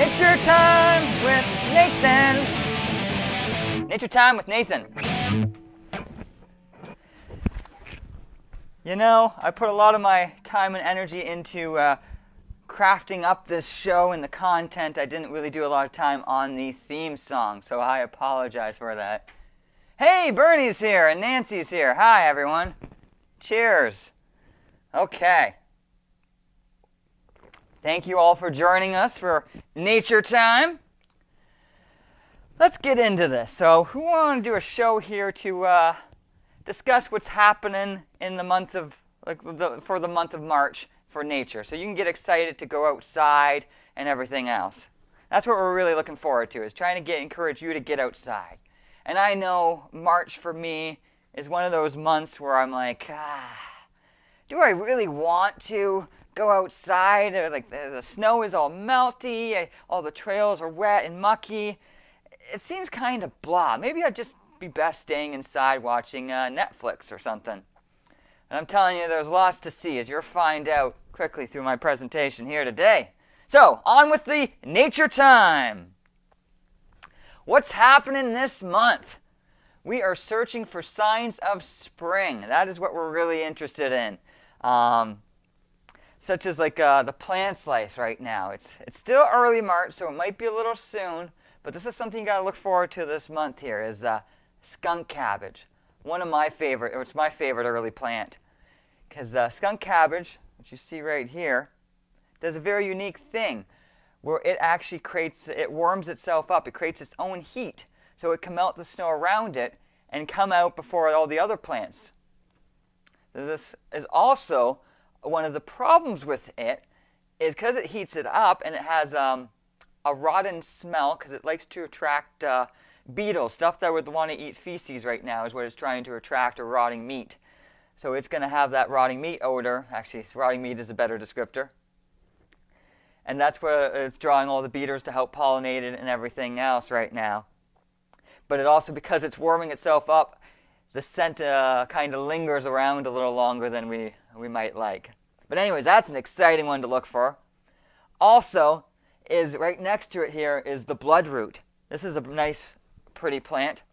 Nature Time with Nathan. Nature Time with Nathan. You know, I put a lot of my time and energy into crafting up this show and the content. I didn't really do a lot of time on the theme song, so I apologize for that. Hey, Bernie's here and Nancy's here. Hi, everyone. Cheers. Okay. Thank you all for joining us for Nature Time. Let's get into this. So we want to do a show here to discuss what's happening in the month of, for the month of March for nature. So you can get excited to go outside and everything else. That's what we're really looking forward to, is trying to encourage you to get outside. And I know March for me is one of those months where I'm like, do I really want to go outside? Like the snow is all melty, all the trails are wet and mucky. It seems kind of blah. Maybe I'd just be best staying inside watching Netflix or something. And I'm telling you, there's lots to see, as you'll find out quickly through my presentation here today. So, on with the Nature Time. What's happening this month? We are searching for signs of spring. That is what we're really interested in. Such as like the plant's life right now. It's still early March, so it might be a little soon, but this is something you got to look forward to this month here, is skunk cabbage. One of my favorite, or it's my favorite early plant. Because skunk cabbage, which you see right here, does a very unique thing where it actually it warms itself up. It creates its own heat, so it can melt the snow around it and come out before all the other plants. This is also one of the problems with it, is because it heats it up and it has a rotten smell, because it likes to attract beetles. Stuff that would want to eat feces right now is what it's trying to attract, or rotting meat. So it's going to have that rotting meat odor. Actually, rotting meat is a better descriptor. And that's where it's drawing all the beetles to help pollinate it and everything else right now. But it also, because it's warming itself up, the scent kind of lingers around a little longer than we might like. But anyways, that's an exciting one to look for. Also, is right next to it here is the bloodroot. This is a nice, pretty plant.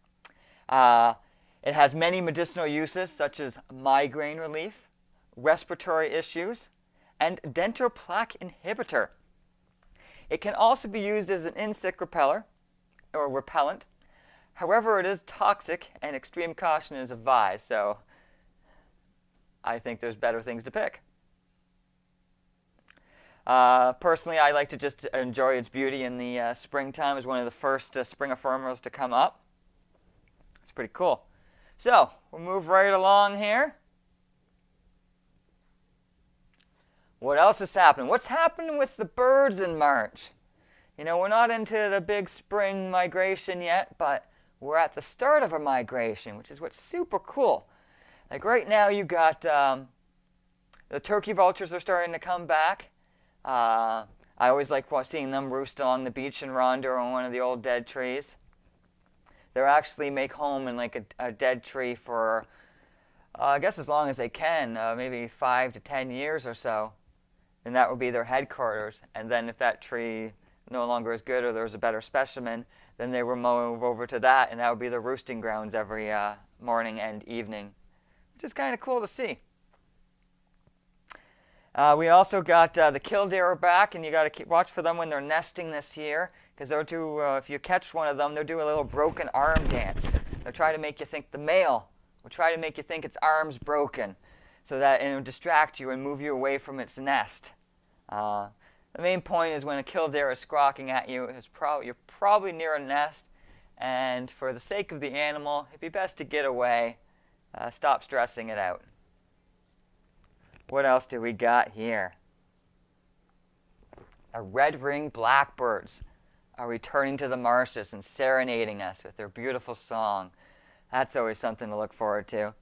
It has many medicinal uses, such as migraine relief, respiratory issues, and dental plaque inhibitor. It can also be used as an insect repeller or repellent. However, it is toxic and extreme caution is advised, so I think there's better things to pick. Personally, I like to just enjoy its beauty in the springtime. It's one of the first springiformes to come up. It's pretty cool. So, we'll move right along here. What else is happening? What's happening with the birds in March? You know, we're not into the big spring migration yet, but we're at the start of a migration, which is what's super cool. Like right now, you got the turkey vultures are starting to come back. I always like seeing them roost along the beach in Rondo on one of the old dead trees. They actually make home in like a dead tree for, I guess as long as they can, maybe 5 to 10 years or so. And that would be their headquarters. And then if that tree no longer is good, or there's a better specimen, then they will move over to that, and that would be the roosting grounds every morning and evening, which is kind of cool to see. We also got the killdeer back, and you got to watch for them when they're nesting this year, because they'll do, if you catch one of them, they'll do a little broken arm dance. They'll try to make you think the male will try to make you think its arm's broken, so that it'll distract you and move you away from its nest. The main point is when a killdeer is squawking at you, you're probably near a nest, and for the sake of the animal, it'd be best to get away. Stop stressing it out. What else do we got here? The red-ring blackbirds are returning to the marshes and serenading us with their beautiful song. That's always something to look forward to.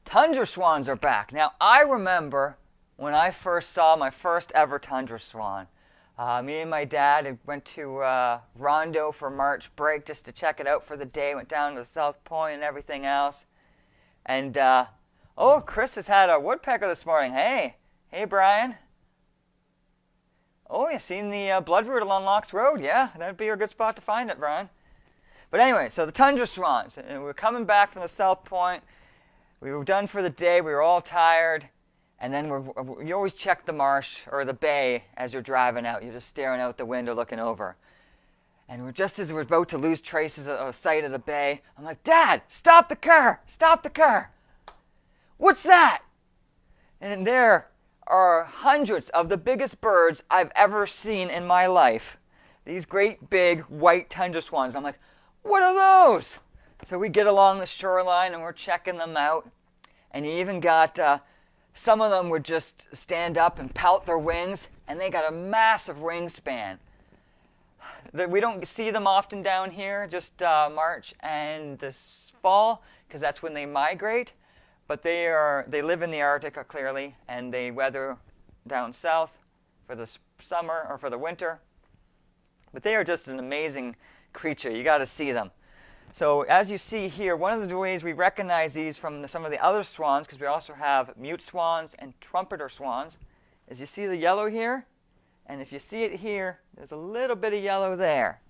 Tundra swans are back. Now, I remember when I first saw my first ever tundra swan. Me and my dad went to Rondo for March break just to check it out for the day. Went down to the South Point and everything else. And, Chris has had a woodpecker this morning. Hey, Hey, Brian. Oh, you seen the bloodroot along Locks Road? Yeah, that'd be a good spot to find it, Brian. But anyway, so the Tundra Swans. And we're coming back from the South Point. We were done for the day. We were all tired. And then you always check the marsh or the bay as you're driving out. You're just staring out the window looking over. And just as we're about to lose traces of sight of the bay, I'm like, Dad, stop the car! Stop the car! What's that? And there are hundreds of the biggest birds I've ever seen in my life. These great big white tundra swans. I'm like, what are those? So we get along the shoreline and we're checking them out. And you even got some of them would just stand up and pout their wings, and they got a massive wingspan. We don't see them often down here, just March and this fall, because that's when they migrate. But they live in the Arctic, clearly, and they weather down south for the summer or for the winter. But they are just an amazing creature. You got to see them. So as you see here, one of the ways we recognize these from some of the other swans, because we also have mute swans and trumpeter swans, is you see the yellow here? And if you see it here, there's a little bit of yellow there.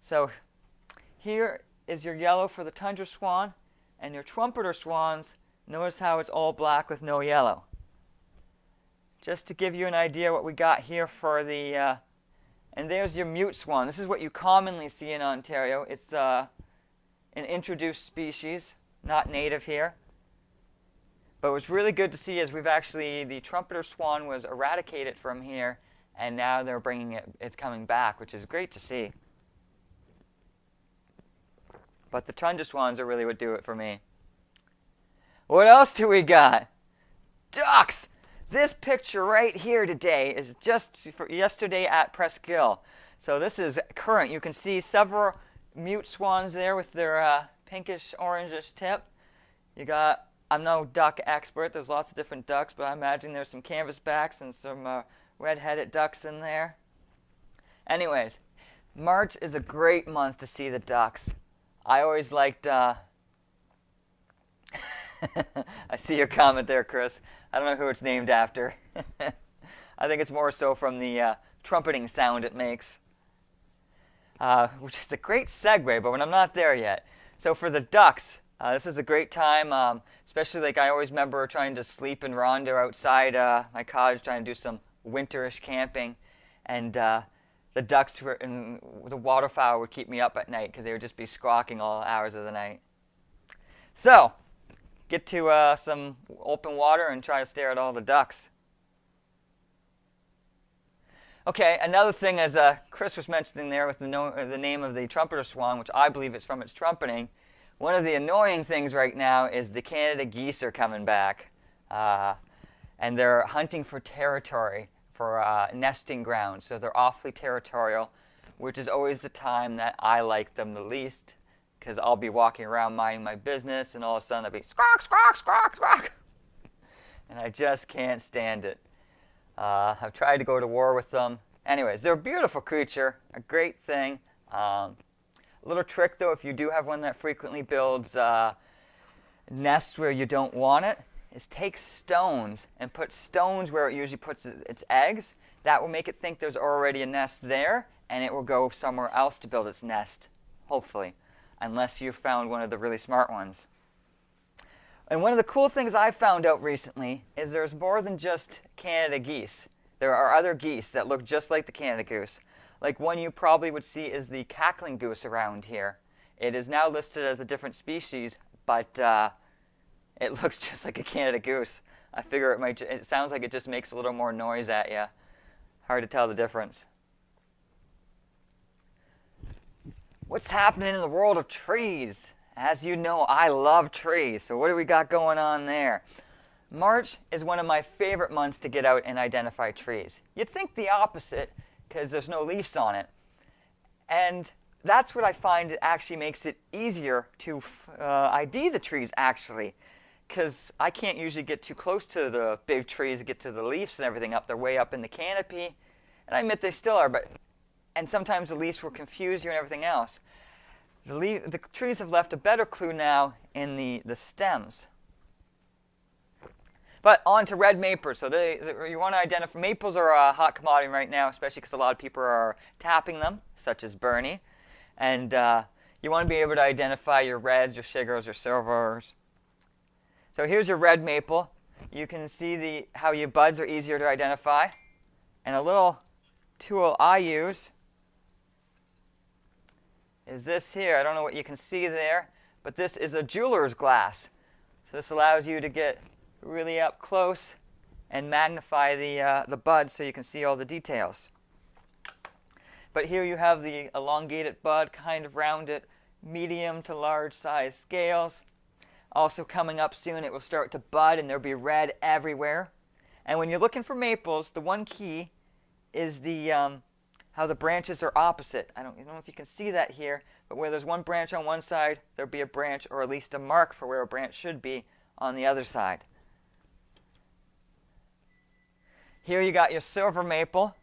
So here is your yellow for the tundra swan, and your trumpeter swans, notice how it's all black with no yellow. Just to give you an idea what we got here for the and there's your mute swan. This is what you commonly see in Ontario. It's an introduced species, not native here. But what's really good to see is the trumpeter swan was eradicated from here, and now they're it's coming back, which is great to see. But the tundra swans are really what do it for me. What else do we got? Ducks! This picture right here today is just for yesterday at Presqu'île. So this is current. You can see several mute swans there with their pinkish orangish tip. I'm no duck expert. There's lots of different ducks, but I imagine there's some canvasbacks and some red-headed ducks in there. Anyways, March is a great month to see the ducks. I always liked... I see your comment there, Chris. I don't know who it's named after. I think it's more so from the trumpeting sound it makes. Which is a great segue, but when I'm not there yet. So for the ducks, this is a great time, especially I always remember trying to sleep in Rondo outside my cottage, trying to do some winterish camping. And the ducks the waterfowl would keep me up at night because they would just be squawking all hours of the night. So, get to some open water and try to stare at all the ducks. Okay, another thing, as Chris was mentioning there with the name of the trumpeter swan, which I believe it's from its trumpeting, one of the annoying things right now is the Canada geese are coming back. And they're hunting for territory, for nesting grounds. So they're awfully territorial, which is always the time that I like them the least, because I'll be walking around minding my business, and all of a sudden I'll be squawk, squawk, squawk, squawk. And I just can't stand it. I've tried to go to war with them. Anyways, they're a beautiful creature, a great thing. A little trick, though, if you do have one that frequently builds nests where you don't want it, is take stones and put stones where it usually puts its eggs. That will make it think there's already a nest there, and it will go somewhere else to build its nest, hopefully, unless you've found one of the really smart ones. And one of the cool things I found out recently is there's more than just Canada geese. There are other geese that look just like the Canada goose. Like one you probably would see is the cackling goose around here. It is now listed as a different species, but it looks just like a Canada goose. I figure it sounds like it just makes a little more noise at you. Hard to tell the difference. What's happening in the world of trees? As you know, I love trees. So what do we got going on there? March is one of my favorite months to get out and identify trees. You'd think the opposite, because there's no leaves on it. And that's what I find actually makes it easier to ID the trees, actually. Because I can't usually get too close to the big trees to get to the leaves and everything up. They're way up in the canopy. And I admit they still are, and sometimes the leaves will confuse you and everything else. The trees have left a better clue now in the stems. But on to red maples. So you want to identify, maples are a hot commodity right now, especially because a lot of people are tapping them, such as Bernie. And you want to be able to identify your reds, your sugars, your silvers. So here's your red maple. You can see how your buds are easier to identify. And a little tool I use is this here. I don't know what you can see there, but this is a jeweler's glass. So this allows you to get really up close and magnify the bud so you can see all the details. But here you have the elongated bud, kind of rounded, medium to large size scales. Also coming up soon, it will start to bud and there'll be red everywhere. And when you're looking for maples, the one key is how the branches are opposite. I don't know if you can see that here, but where there's one branch on one side, there'll be a branch, or at least a mark for where a branch should be on the other side. Here you got your silver maple.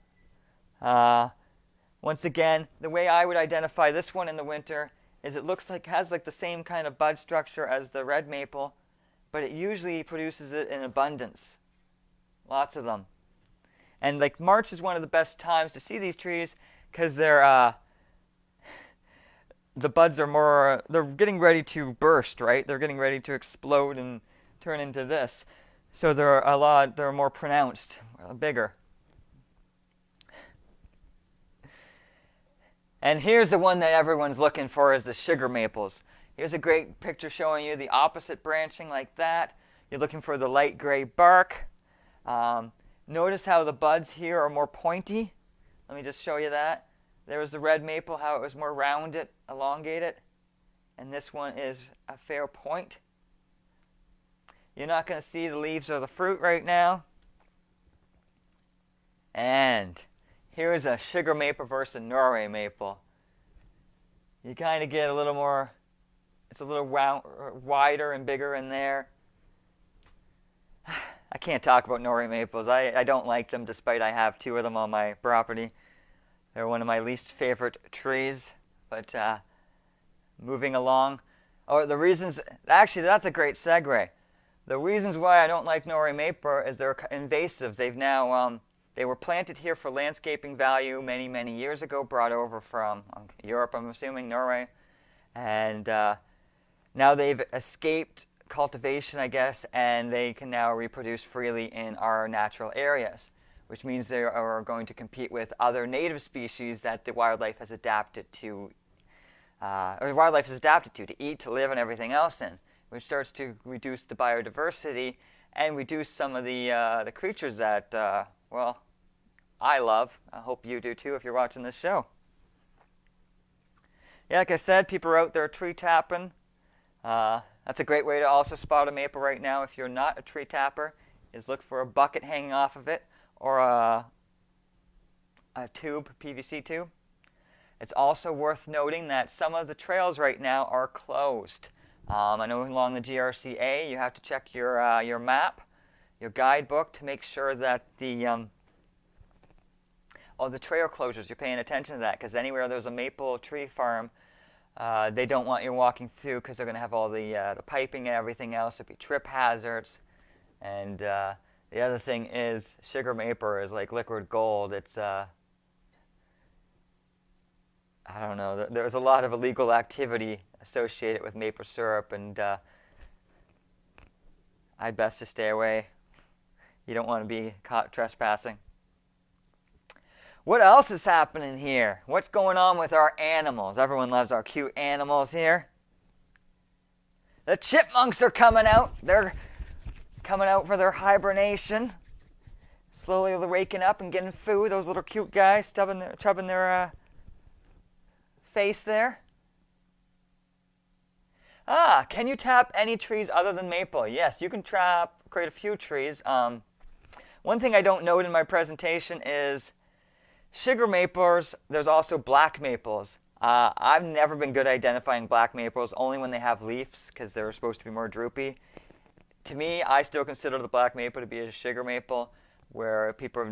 Once again, the way I would identify this one in the winter is it looks like has like the same kind of bud structure as the red maple, but it usually produces it in abundance. Lots of them. And like March is one of the best times to see these trees because the buds are they're getting ready to burst, right? They're getting ready to explode and turn into this. So they're more pronounced, bigger. And here's the one that everyone's looking for is the sugar maples. Here's a great picture showing you the opposite branching like that. You're looking for the light gray bark. Notice how the buds here are more pointy. Let me just show you that. There was the red maple, how it was more rounded, elongated. And this one is a fair point. You're not going to see the leaves or the fruit right now. And here's a sugar maple versus a Norway maple. You kind of get a little more, it's a little wider and bigger in there. I can't talk about Norway maples. I don't like them, despite I have 2 of them on my property. They're one of my least favorite trees. But moving along. Oh, the reasons, actually that's a great segue. The reasons why I don't like Norway maple is they're invasive. They've now, they were planted here for landscaping value many, many years ago, brought over from Europe, I'm assuming, Norway. And now they've escaped cultivation, I guess, and they can now reproduce freely in our natural areas, which means they are going to compete with other native species that the wildlife has adapted to, to eat, to live, and everything else in, which starts to reduce the biodiversity and reduce some of the creatures that, well, I love. I hope you do too if you're watching this show. Yeah, like I said, people are out there tree tapping. That's a great way to also spot a maple right now if you're not a tree tapper, is look for a bucket hanging off of it or a tube, PVC tube. It's also worth noting that some of the trails right now are closed. I know along the GRCA you have to check your map, your guidebook to make sure that the trail closures, you're paying attention to that, because anywhere there's a maple tree farm, they don't want you walking through because they're going to have all the piping and everything else. It'd be trip hazards. And the other thing is sugar maple is like liquid gold. It's, I don't know, there's a lot of illegal activity associated with maple syrup, and I'd best to stay away. You don't want to be caught trespassing. What else is happening here? What's going on with our animals? Everyone loves our cute animals here. The chipmunks are coming out. They're coming out for their hibernation. Slowly they're waking up and getting food. Those little cute guys chubbing their face there. Can you tap any trees other than maple? Yes, you can tap quite a few trees. One thing I don't note in my presentation is sugar maples. There's also black maples. I've never been good at identifying black maples, only when they have leaves, because they're supposed to be more droopy. To me, I still consider the black maple to be a sugar maple, where people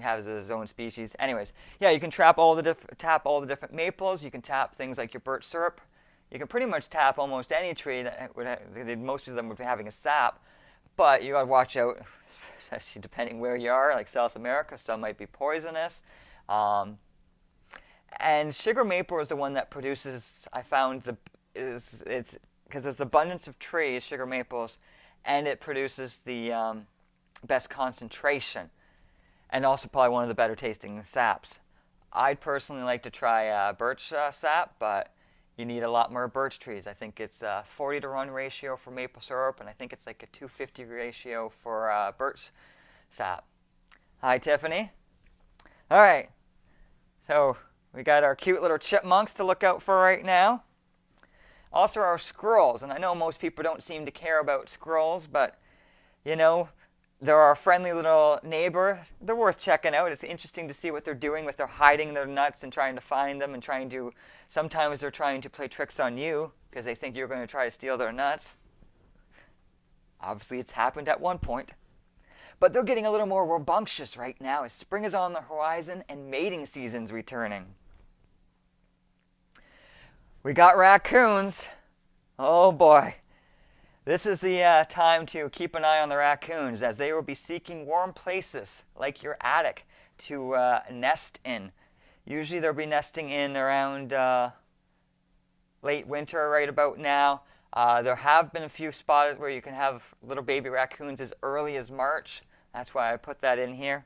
have his own species. Anyways, yeah, you can tap all the different maples. You can tap things like your birch syrup. You can pretty much tap almost any tree that most of them would be having a sap. But you gotta watch out, especially depending where you are, like South America, some might be poisonous. And sugar maple is the one that produces, I found, it's because there's abundance of trees, sugar maples, and it produces the best concentration, and also probably one of the better tasting saps. I'd personally like to try birch sap, but you need a lot more birch trees. I think it's a 40-to-1 ratio for maple syrup, and I think it's like a 250 ratio for birch sap. Hi, Tiffany. All right, so we got our cute little chipmunks to look out for right now. Also our squirrels, and I know most people don't seem to care about squirrels, but you know, they're our friendly little neighbor. They're worth checking out. It's interesting to see what they're doing with their hiding their nuts and trying to find them and sometimes they're trying to play tricks on you because they think you're going to try to steal their nuts. Obviously it's happened at one point. But they're getting a little more rambunctious right now as spring is on the horizon and mating season's returning. We got raccoons. Oh boy. This is the time to keep an eye on the raccoons as they will be seeking warm places like your attic to nest in. Usually they'll be nesting in around late winter right about now. There have been a few spots where you can have little baby raccoons as early as March. That's why I put that in here.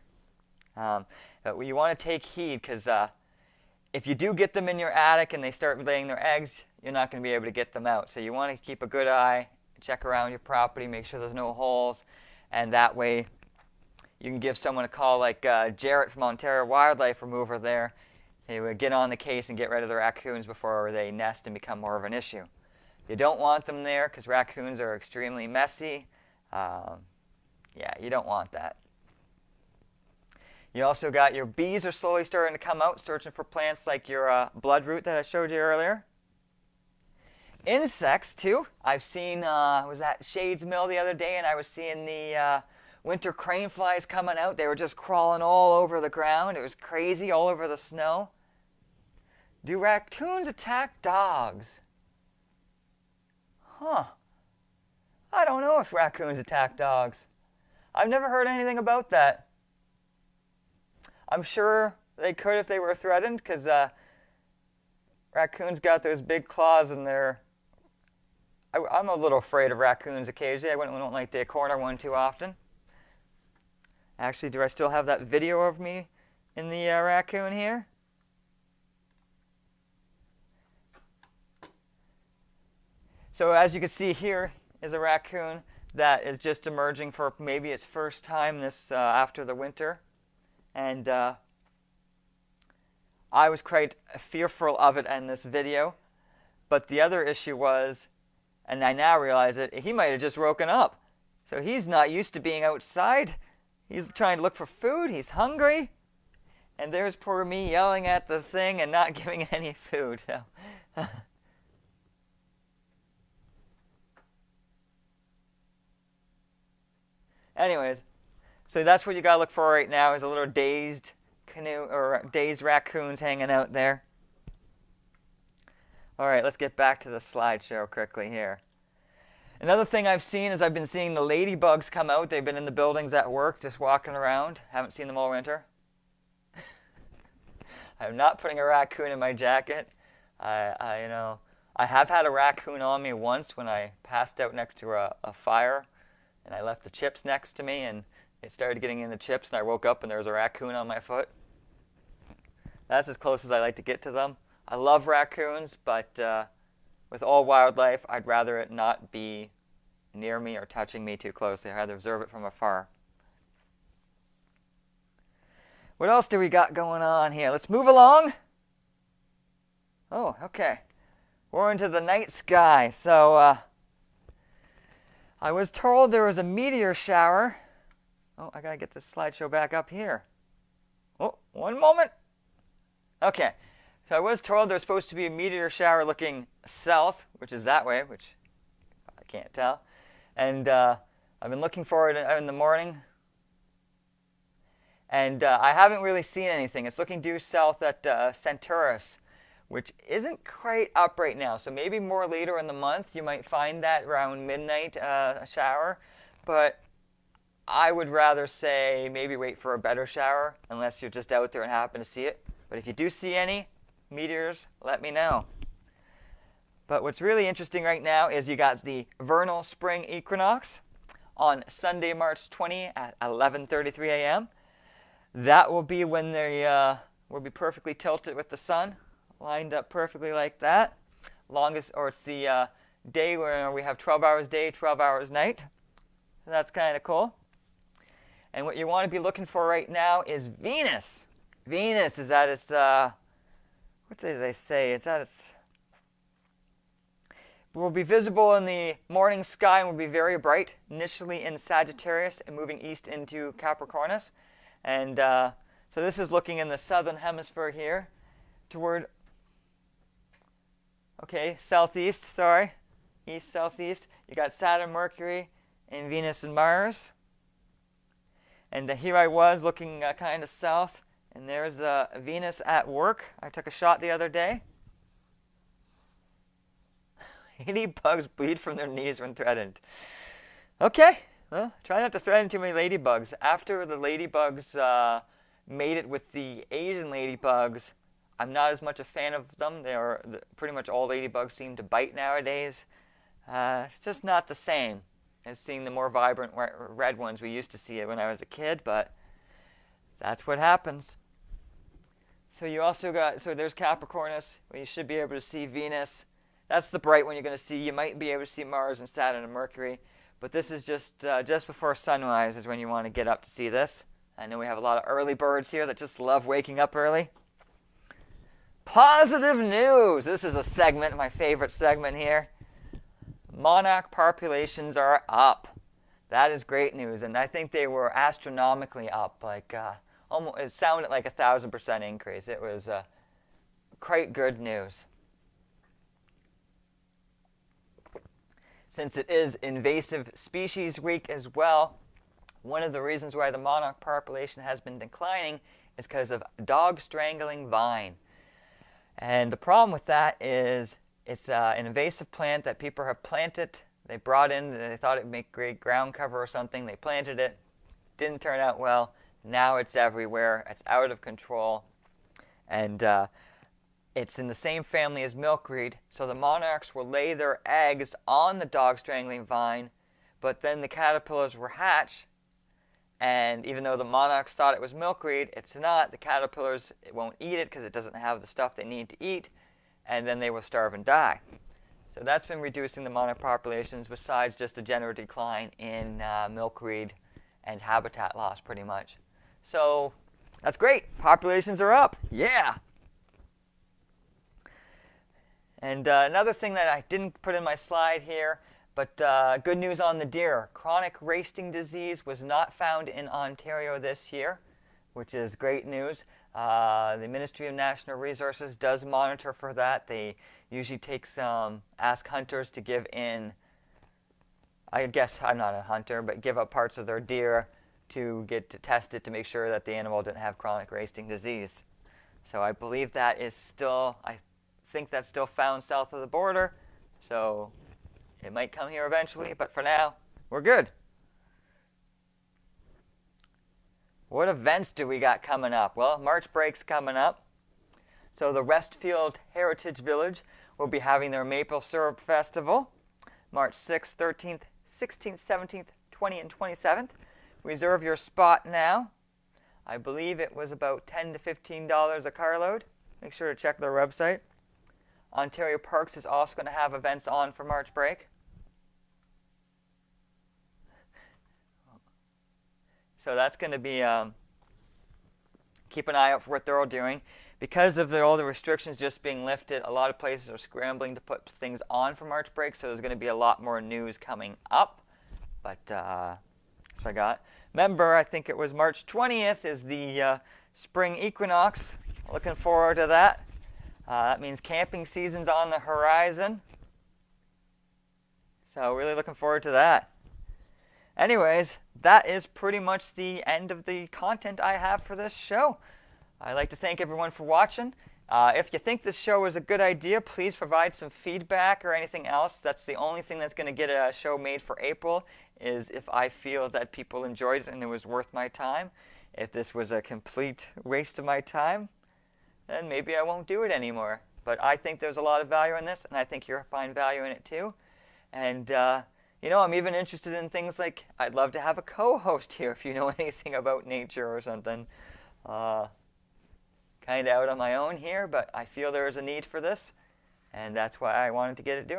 But you want to take heed because if you do get them in your attic and they start laying their eggs, you're not going to be able to get them out. So you want to keep a good eye, check around your property, make sure there's no holes, and that way you can give someone a call like Jarrett from Ontario Wildlife Remover there. They would get on the case and get rid of the raccoons before they nest and become more of an issue. You don't want them there because raccoons are extremely messy. Yeah, you don't want that. You also got your bees are slowly starting to come out, searching for plants like your bloodroot that I showed you earlier. Insects too. I've seen, I was at Shades Mill the other day and I was seeing the winter crane flies coming out. They were just crawling all over the ground. It was crazy, all over the snow. Do raccoons attack dogs? Huh. I don't know if raccoons attack dogs. I've never heard anything about that. I'm sure they could if they were threatened because raccoons got those big claws in their... I'm a little afraid of raccoons occasionally. I don't like to corner one too often. Actually, do I still have that video of me in the raccoon here? So as you can see here is a raccoon that is just emerging for maybe its first time this after the winter. And I was quite fearful of it in this video. But the other issue was, and I now realize it, he might have just woken up. So he's not used to being outside. He's trying to look for food. He's hungry. And there's poor me yelling at the thing and not giving it any food. So anyways, so that's what you got to look for right now is a little dazed canoe or dazed raccoons hanging out there. All right, let's get back to the slideshow quickly here. Another thing I've seen is I've been seeing the ladybugs come out. They've been in the buildings at work just walking around. Haven't seen them all winter. I'm not putting a raccoon in my jacket. I have had a raccoon on me once when I passed out next to a fire. And I left the chips next to me, and it started getting in the chips, and I woke up, and there was a raccoon on my foot. That's as close as I like to get to them. I love raccoons, but with all wildlife, I'd rather it not be near me or touching me too closely. I'd rather observe it from afar. What else do we got going on here? Let's move along. Oh, okay. We're into the night sky, so... I was told there was a meteor shower. Oh, I gotta get this slideshow back up here. Oh, one moment. Okay, so I was told there's supposed to be a meteor shower looking south, which is that way, which I can't tell. And I've been looking for it in the morning. And I haven't really seen anything. It's looking due south at Centaurus, which isn't quite up right now. So maybe more later in the month you might find that around midnight, a shower. but I would rather say maybe wait for a better shower unless you're just out there and happen to see it. But if you do see any meteors, let me know. But what's really interesting right now is you got the vernal spring equinox on Sunday, March 20 at 11:33 a.m. That will be when they will be perfectly tilted with the sun, lined up perfectly like that. It's the day where we have 12 hours day, 12 hours night. So that's kind of cool. And what you want to be looking for right now is Venus. Venus is at its, what did they say? It's at its, will be visible in the morning sky and will be very bright, initially in Sagittarius and moving east into Capricornus. And so this is looking in the southern hemisphere here toward, southeast, east, southeast. You got Saturn, Mercury, and Venus and Mars. And here I was looking kind of south, and there's Venus at work. I took a shot the other day. Ladybugs bleed from their knees when threatened. Okay, well, try not to threaten too many ladybugs. After the ladybugs made it with the Asian ladybugs, I'm not as much a fan of them. Pretty much all ladybugs seem to bite nowadays. It's just not the same as seeing the more vibrant red ones we used to see it when I was a kid, but that's what happens. So you also got, there's Capricornus, where you should be able to see Venus. That's the bright one you're going to see. You might be able to see Mars and Saturn and Mercury, but this is just before sunrise is when you want to get up to see this. I know we have a lot of early birds here that just love waking up early. Positive news! This is a segment, my favorite segment here. Monarch populations are up. That is great news, and I think they were astronomically up. It sounded like 1,000% increase. It was quite good news. Since it is Invasive Species Week as well, one of the reasons why the monarch population has been declining is because of dog strangling vine. And the problem with that is it's an invasive plant that people have planted. They brought in, they thought it would make great ground cover or something. They planted it. Didn't turn out well. Now it's everywhere. It's out of control. And it's in the same family as milkweed. So the monarchs will lay their eggs on the dog strangling vine, but then the caterpillars will hatch. And even though the monarchs thought it was milkweed, it's not. The caterpillars won't eat it because it doesn't have the stuff they need to eat. And then they will starve and die. So that's been reducing the monarch populations besides just a general decline in milkweed and habitat loss pretty much. So that's great. Populations are up. Yeah. And another thing that I didn't put in my slide here, but good news on the deer. Chronic wasting disease was not found in Ontario this year, which is great news. The Ministry of National Resources does monitor for that. They usually ask hunters to give in, I guess I'm not a hunter, but give up parts of their deer to get to test it to make sure that the animal didn't have chronic wasting disease. So I believe that is still, I think that's still found south of the border. So it might come here eventually, but for now, we're good. What events do we got coming up? Well, March break's coming up. So the Westfield Heritage Village will be having their Maple Syrup Festival, March 6th, 13th, 16th, 17th, 20th, and 27th. Reserve your spot now. I believe it was about $10 to $15 a carload. Make sure to check their website. Ontario Parks is also going to have events on for March break. So that's going to be, keep an eye out for what they're all doing. Because of all the restrictions just being lifted, a lot of places are scrambling to put things on for March break, so there's going to be a lot more news coming up. But that's what I got. Remember, I think it was March 20th is the spring equinox. Looking forward to that. That means camping season's on the horizon. So really looking forward to that. Anyways, that is pretty much the end of the content I have for this show. I'd like to thank everyone for watching. If you think this show is a good idea, please provide some feedback or anything else. That's the only thing that's going to get a show made for April, is if I feel that people enjoyed it and it was worth my time. If this was a complete waste of my time, then maybe I won't do it anymore. But I think there's a lot of value in this, and I think you'll find value in it too. And, I'm even interested in things like, I'd love to have a co-host here if you know anything about nature or something. Kind of out on my own here, but I feel there is a need for this, and that's why I wanted to get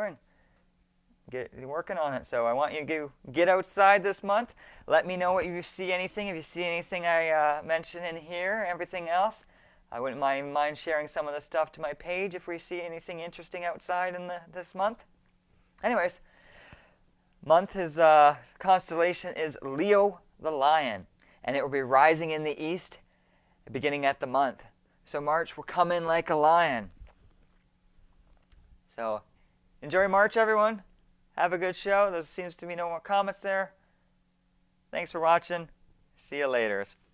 working on it. So I want you to get outside this month. Let me know what you see anything. If you see anything I mention in here, everything else, I wouldn't mind sharing some of the stuff to my page if we see anything interesting outside in this month. Anyways, constellation is Leo the Lion, and it will be rising in the east beginning at the month. So March will come in like a lion. So enjoy March, everyone. Have a good show. There seems to be no more comments there. Thanks for watching. See you later.